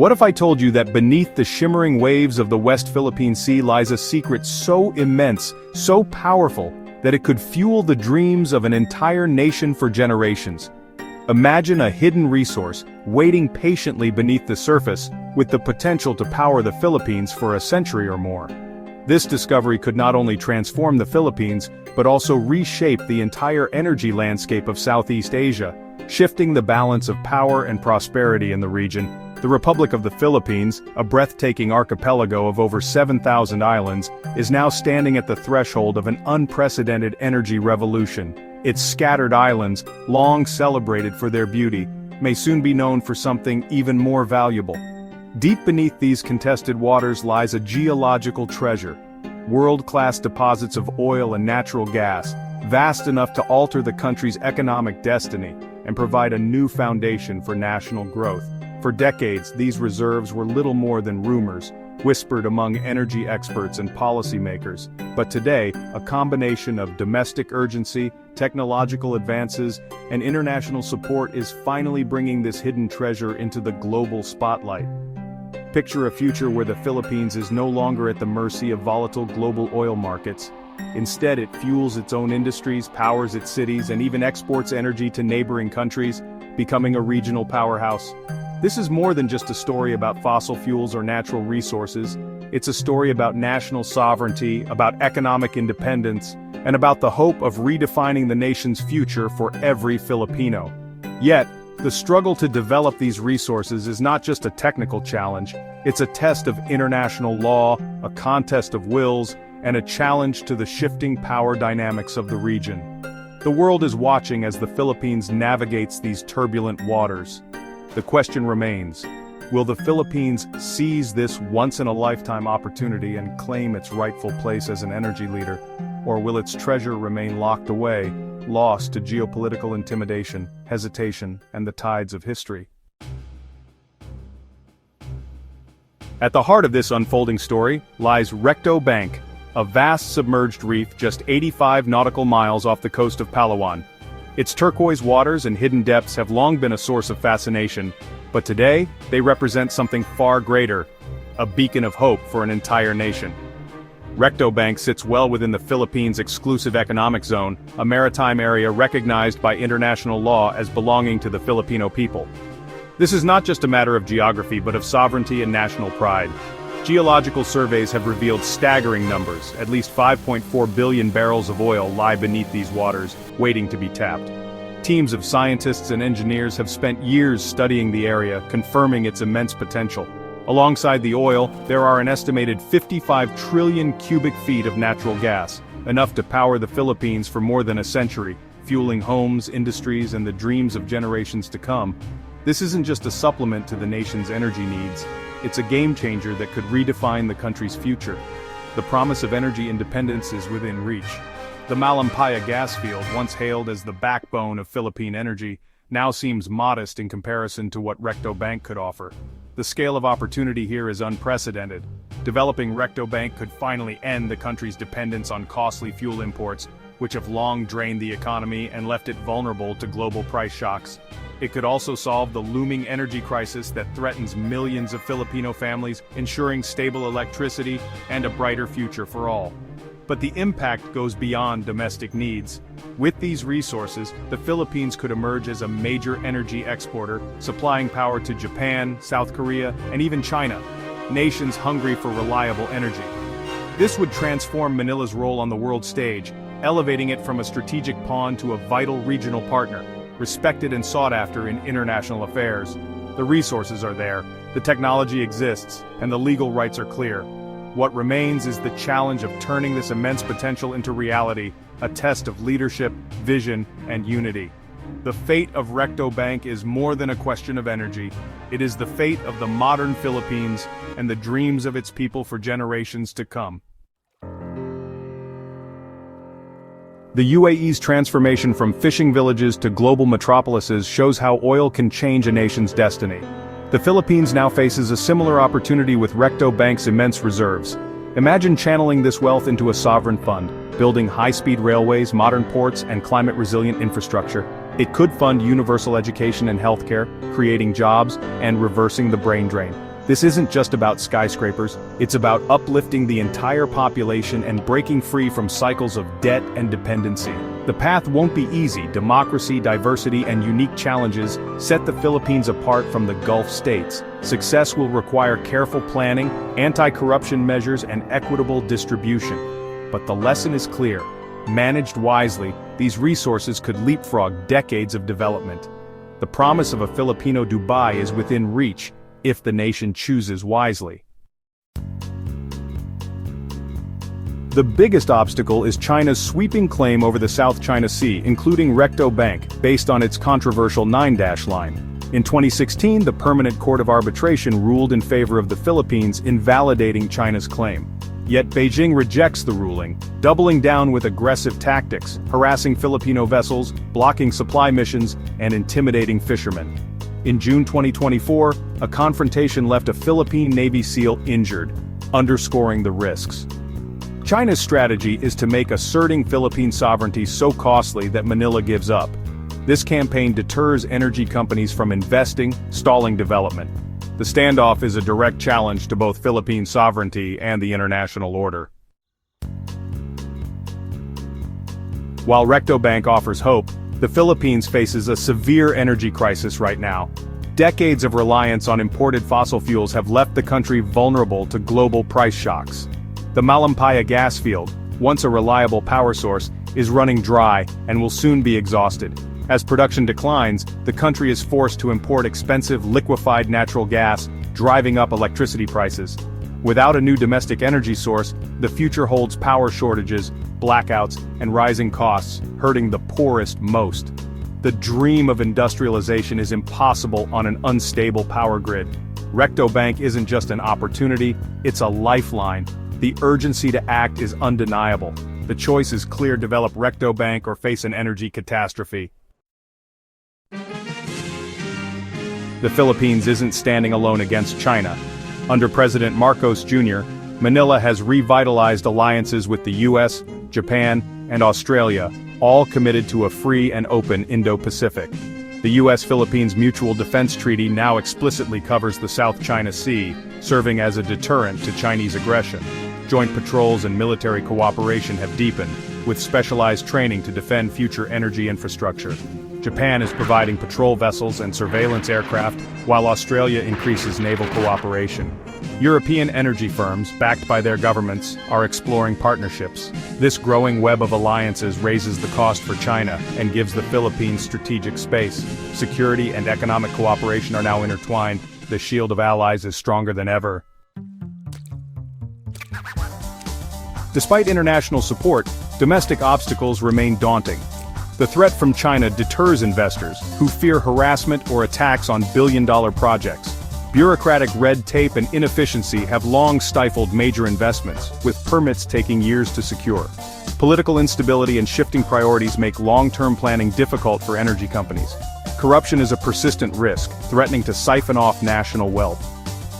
What if I told you that beneath the shimmering waves of the West Philippine Sea lies a secret so immense, so powerful, that it could fuel the dreams of an entire nation for generations? Imagine a hidden resource, waiting patiently beneath the surface, with the potential to power the Philippines for a century or more. This discovery could not only transform the Philippines, but also reshape the entire energy landscape of Southeast Asia, shifting the balance of power and prosperity in the region. The Republic of the Philippines, a breathtaking archipelago of over 7,000 islands, is now standing at the threshold of an unprecedented energy revolution. Its scattered islands, long celebrated for their beauty, may soon be known for something even more valuable. Deep beneath these contested waters lies a geological treasure, world-class deposits of oil and natural gas, vast enough to alter the country's economic destiny and provide a new foundation for national growth. For decades, these reserves were little more than rumors, whispered among energy experts and policymakers. But today, a combination of domestic urgency, technological advances, and international support is finally bringing this hidden treasure into the global spotlight. Picture a future where the Philippines is no longer at the mercy of volatile global oil markets. Instead, it fuels its own industries, powers its cities, and even exports energy to neighboring countries, becoming a regional powerhouse. This is more than just a story about fossil fuels or natural resources. It's a story about national sovereignty, about economic independence, and about the hope of redefining the nation's future for every Filipino. Yet, the struggle to develop these resources is not just a technical challenge, it's a test of international law, a contest of wills, and a challenge to the shifting power dynamics of the region. The world is watching as the Philippines navigates these turbulent waters. The question remains, will the Philippines seize this once-in-a-lifetime opportunity and claim its rightful place as an energy leader, or will its treasure remain locked away, lost to geopolitical intimidation, hesitation, and the tides of history? At the heart of this unfolding story lies Recto Bank, a vast submerged reef just 85 nautical miles off the coast of Palawan. Its turquoise waters and hidden depths have long been a source of fascination, but today, they represent something far greater, a beacon of hope for an entire nation. Recto Bank sits well within the Philippines' exclusive economic zone, a maritime area recognized by international law as belonging to the Filipino people. This is not just a matter of geography but of sovereignty and national pride. Geological surveys have revealed staggering numbers. At least 5.4 billion barrels of oil lie beneath these waters, waiting to be tapped. Teams of scientists and engineers have spent years studying the area, confirming its immense potential. Alongside the oil, there are an estimated 55 trillion cubic feet of natural gas, enough to power the Philippines for more than a century, fueling homes, industries, and the dreams of generations to come. This isn't just a supplement to the nation's energy needs. It's a game-changer that could redefine the country's future. The promise of energy independence is within reach. The Malampaya gas field, once hailed as the backbone of Philippine energy, now seems modest in comparison to what Recto Bank could offer. The scale of opportunity here is unprecedented. Developing Recto Bank could finally end the country's dependence on costly fuel imports, which have long drained the economy and left it vulnerable to global price shocks. It could also solve the looming energy crisis that threatens millions of Filipino families, ensuring stable electricity and a brighter future for all. But the impact goes beyond domestic needs. With these resources, the Philippines could emerge as a major energy exporter, supplying power to Japan, South Korea, and even China, nations hungry for reliable energy. This would transform Manila's role on the world stage, elevating it from a strategic pawn to a vital regional partner, respected and sought after in international affairs. The resources are there, the technology exists, and the legal rights are clear. What remains is the challenge of turning this immense potential into reality, a test of leadership, vision, and unity. The fate of Recto Bank is more than a question of energy. It is the fate of the modern Philippines and the dreams of its people for generations to come. The UAE's transformation from fishing villages to global metropolises shows how oil can change a nation's destiny. The Philippines now faces a similar opportunity with Recto Bank's immense reserves. Imagine channeling this wealth into a sovereign fund, building high-speed railways, modern ports, and climate-resilient infrastructure. It could fund universal education and healthcare, creating jobs, and reversing the brain drain. This isn't just about skyscrapers, it's about uplifting the entire population and breaking free from cycles of debt and dependency. The path won't be easy. Democracy, diversity, and unique challenges set the Philippines apart from the Gulf states. Success will require careful planning, anti-corruption measures, and equitable distribution. But the lesson is clear. Managed wisely, these resources could leapfrog decades of development. The promise of a Filipino Dubai is within reach, if the nation chooses wisely. The biggest obstacle is China's sweeping claim over the South China Sea, including Recto Bank, based on its controversial 9-dash line. In 2016, the Permanent Court of Arbitration ruled in favor of the Philippines, invalidating China's claim. Yet Beijing rejects the ruling, doubling down with aggressive tactics, harassing Filipino vessels, blocking supply missions, and intimidating fishermen. In June 2024, a confrontation left a Philippine Navy SEAL injured, underscoring the risks. China's strategy is to make asserting Philippine sovereignty so costly that Manila gives up. This campaign deters energy companies from investing, stalling development. The standoff is a direct challenge to both Philippine sovereignty and the international order. While Recto Bank offers hope, the Philippines faces a severe energy crisis right now. Decades of reliance on imported fossil fuels have left the country vulnerable to global price shocks. The Malampaya gas field, once a reliable power source, is running dry and will soon be exhausted. As production declines, the country is forced to import expensive liquefied natural gas, driving up electricity prices. Without a new domestic energy source, the future holds power shortages, blackouts, and rising costs, hurting the poorest most. The dream of industrialization is impossible on an unstable power grid. Recto Bank isn't just an opportunity, it's a lifeline. The urgency to act is undeniable. The choice is clear: develop Recto Bank or face an energy catastrophe. The Philippines isn't standing alone against China. Under President Marcos Jr., Manila has revitalized alliances with the US, Japan, and Australia, all committed to a free and open Indo-Pacific. The US-Philippines Mutual Defense Treaty now explicitly covers the South China Sea, serving as a deterrent to Chinese aggression. Joint patrols and military cooperation have deepened, with specialized training to defend future energy infrastructure. Japan is providing patrol vessels and surveillance aircraft, while Australia increases naval cooperation. European energy firms, backed by their governments, are exploring partnerships. This growing web of alliances raises the cost for China and gives the Philippines strategic space. Security and economic cooperation are now intertwined. The shield of allies is stronger than ever. Despite international support, domestic obstacles remain daunting. The threat from China deters investors, who fear harassment or attacks on billion-dollar projects. Bureaucratic red tape and inefficiency have long stifled major investments, with permits taking years to secure. Political instability and shifting priorities make long-term planning difficult for energy companies. Corruption is a persistent risk, threatening to siphon off national wealth.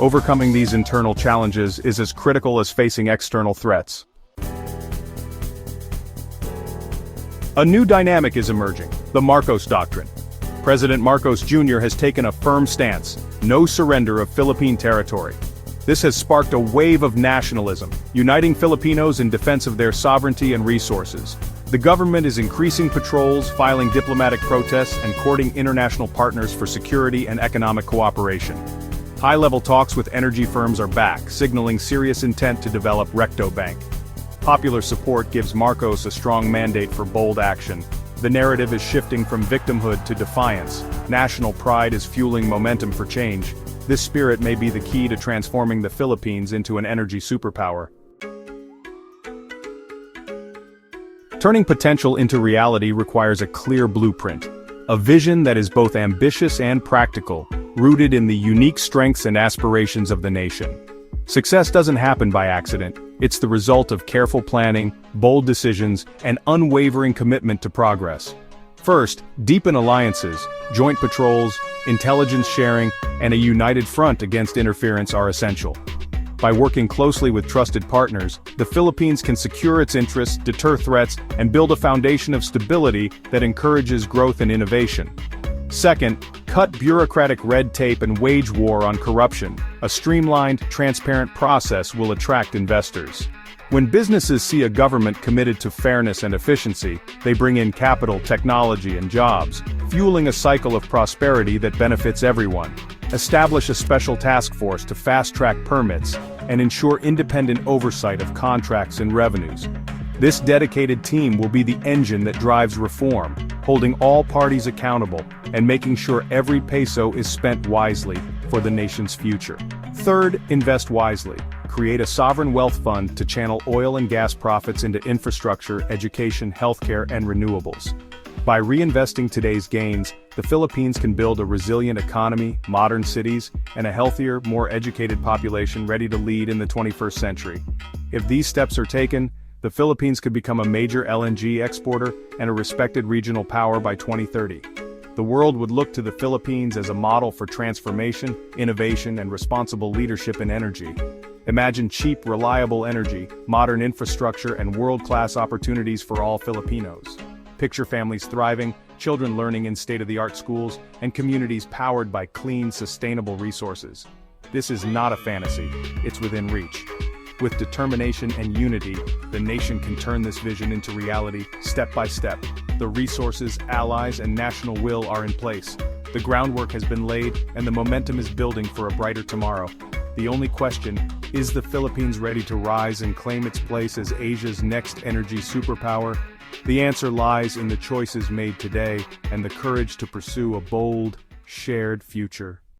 Overcoming these internal challenges is as critical as facing external threats. A new dynamic is emerging: the Marcos Doctrine. President Marcos Jr. has taken a firm stance: no surrender of Philippine territory. This has sparked a wave of nationalism, uniting Filipinos in defense of their sovereignty and resources. The government is increasing patrols, filing diplomatic protests, and courting international partners for security and economic cooperation. High-level talks with energy firms are back, signaling serious intent to develop Recto Bank. Popular support gives Marcos a strong mandate for bold action. The narrative is shifting from victimhood to defiance. National pride is fueling momentum for change. This spirit may be the key to transforming the Philippines into an energy superpower. Turning potential into reality requires a clear blueprint, a vision that is both ambitious and practical, rooted in the unique strengths and aspirations of the nation. Success doesn't happen by accident. It's the result of careful planning, bold decisions, and unwavering commitment to progress. First, deepen alliances. Joint patrols, intelligence sharing, and a united front against interference are essential. By working closely with trusted partners, the Philippines can secure its interests, deter threats, and build a foundation of stability that encourages growth and innovation. Second, cut bureaucratic red tape and wage war on corruption. A streamlined, transparent process will attract investors. When businesses see a government committed to fairness and efficiency, they bring in capital, technology, and jobs, fueling a cycle of prosperity that benefits everyone. Establish a special task force to fast-track permits and ensure independent oversight of contracts and revenues. This dedicated team will be the engine that drives reform, holding all parties accountable and making sure every peso is spent wisely for the nation's future. Third, invest wisely. Create a sovereign wealth fund to channel oil and gas profits into infrastructure, education, healthcare, and renewables. By reinvesting today's gains, the Philippines can build a resilient economy, modern cities, and a healthier, more educated population ready to lead in the 21st century. If these steps are taken, the Philippines could become a major LNG exporter and a respected regional power by 2030. The world would look to the Philippines as a model for transformation, innovation, and responsible leadership in energy. Imagine cheap, reliable energy, modern infrastructure, and world-class opportunities for all Filipinos. Picture families thriving, children learning in state-of-the-art schools, and communities powered by clean, sustainable resources. This is not a fantasy, it's within reach. With determination and unity, the nation can turn this vision into reality, step by step. The resources, allies, and national will are in place. The groundwork has been laid, and the momentum is building for a brighter tomorrow. The only question, is the Philippines ready to rise and claim its place as Asia's next energy superpower? The answer lies in the choices made today and the courage to pursue a bold, shared future.